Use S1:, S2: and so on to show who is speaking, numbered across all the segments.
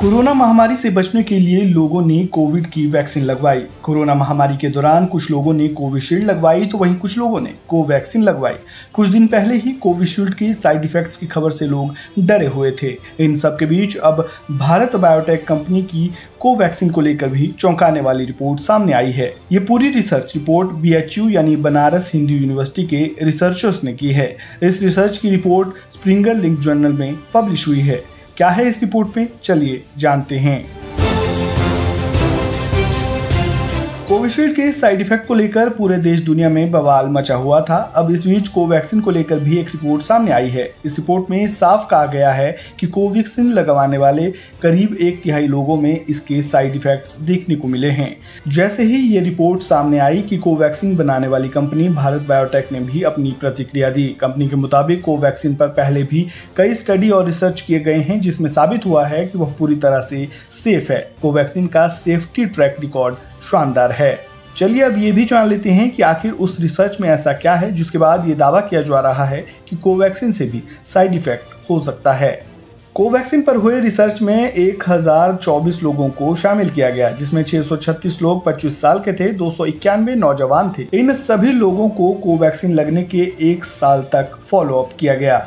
S1: Corona महामारी से बचने के लिए लोगों ने कोविड की वैक्सीन लगवाई। कोरोना महामारी के दौरान कुछ लोगों ने कोविशील्ड लगवाई तो वहीं कुछ लोगों ने कोवैक्सीन लगवाई। कुछ दिन पहले ही कोविशील्ड के साइड इफेक्ट्स की खबर से लोग डरे हुए थे। इन सब के बीच अब भारत बायोटेक कंपनी की कोवैक्सीन को लेकर भी चौंकाने वाली रिपोर्ट सामने आई है। ये पूरी रिसर्च रिपोर्ट BHU यानी बनारस हिंदू यूनिवर्सिटी के रिसर्चर्स ने की है। इस रिसर्च की रिपोर्ट स्प्रिंगर लिंक जर्नल में पब्लिश हुई है। क्या है इस रिपोर्ट में, चलिए जानते हैं। कोविशील्ड के साइड इफेक्ट को लेकर पूरे देश दुनिया में बवाल मचा हुआ था। अब इस बीच कोवैक्सीन को लेकर भी एक रिपोर्ट सामने आई है। इस रिपोर्ट में साफ कहा गया है कि कोवैक्सीन लगवाने वाले करीब 1/3 लोगों में इसके साइड इफेक्ट्स देखने को मिले हैं। जैसे ही ये रिपोर्ट सामने आई कि कोवैक्सीन बनाने वाली कंपनी भारत बायोटेक ने भी अपनी प्रतिक्रिया दी। कंपनी के मुताबिक कोवैक्सीन पर पहले भी कई स्टडी और रिसर्च किए गए हैं जिसमें साबित हुआ है कि वह पूरी तरह से सेफ है। कोवैक्सीन का सेफ्टी ट्रैक रिकॉर्ड शानदार है। चलिए अब ये भी जान लेते हैं कि आखिर उस रिसर्च में ऐसा क्या है जिसके बाद ये दावा किया जा रहा है कि कोवैक्सीन से भी साइड इफेक्ट हो सकता है। कोवैक्सीन पर हुए रिसर्च में 1024 लोगों को शामिल किया गया, जिसमें 636 लोग 25 साल के थे, 291 नौजवान थे। इन सभी लोगों को कोवैक्सीन लगने के 1 साल तक फॉलो अप किया गया,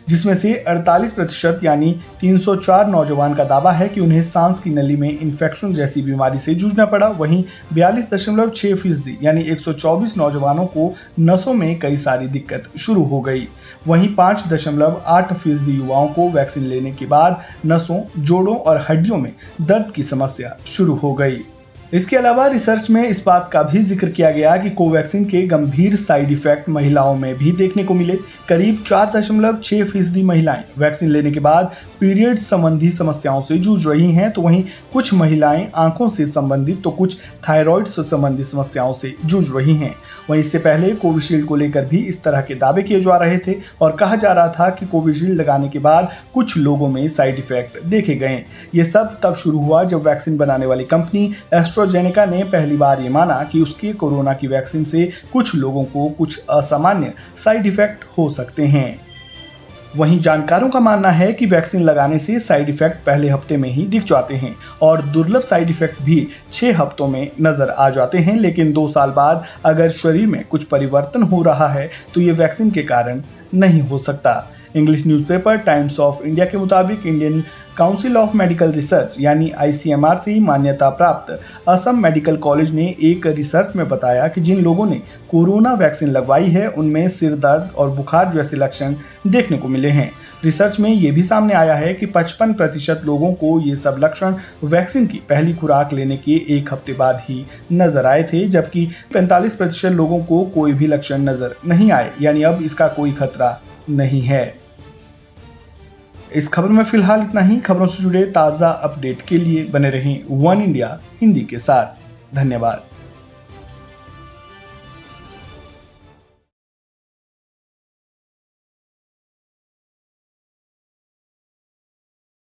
S1: जिसमें से 48% यानी 304 नौजवान का दावा है कि उन्हें सांस की नली में इन्फेक्शन जैसी बीमारी से जूझना पड़ा। वहीं 42.6% यानी 124 नौजवानों को नसों में कई सारी दिक्कत शुरू हो गई। वहीं 5.8% युवाओं को वैक्सीन लेने के बाद नसों, जोड़ों और हड्डियों में दर्द की समस्या शुरू हो गई। इसके अलावा रिसर्च में इस बात का भी जिक्र किया गया कि कोवैक्सीन के गंभीर साइड इफेक्ट महिलाओं में भी देखने को मिले। करीब 4.6% महिलाएं वैक्सीन लेने के बाद पीरियड संबंधी समस्याओं से जूझ रही हैं, तो वहीं कुछ महिलाएं आंखों से संबंधित तो कुछ थायराइड से संबंधित समस्याओं से जूझ रही हैं। वहीं इससे पहले कोविशील्ड को लेकर भी इस तरह के दावे किए जा रहे थे और कहा जा रहा था कि कोविशील्ड लगाने के बाद कुछ लोगों में साइड इफेक्ट देखे गए। ये सब तब शुरू हुआ जब वैक्सीन बनाने वाली कंपनी एस्ट्राजेनेका ने पहली बार ये माना कि उसके कोरोना की वैक्सीन से कुछ लोगों को कुछ असामान्य साइड इफेक्ट हो सकते हैं। वहीं जानकारों का मानना है कि वैक्सीन लगाने से साइड इफेक्ट पहले हफ्ते में ही दिख जाते हैं और दुर्लभ साइड इफेक्ट भी 6 हफ्तों में नजर आ जाते हैं, लेकिन 2 साल बाद अगर शरीर में कुछ परिवर्तन हो रहा है तो ये वैक्सीन के कारण नहीं हो सकता। English newspaper times of India के मुताबिक Indian council of medical research यानी ICMR से मान्यता प्राप्त असम मेडिकल कॉलेज ने एक रिसर्च में बताया कि जिन लोगों ने कोरोना वैक्सीन लगवाई है उनमें सिर दर्द और बुखार जैसे लक्षण देखने को मिले हैं। रिसर्च में ये भी सामने आया है कि 55% लोगों को ये सब लक्षण वैक्सीन की पहली खुराक लेने के 1 हफ्ते बाद ही नजर आए थे, जबकि 45% लोगों को कोई भी लक्षण नजर नहीं आए, यानी अब इसका कोई खतरा नहीं है। इस खबर में फिलहाल इतना ही। खबरों से जुड़े ताज़ा अपडेट के लिए बने रहें वन इंडिया हिंदी के साथ। धन्यवाद।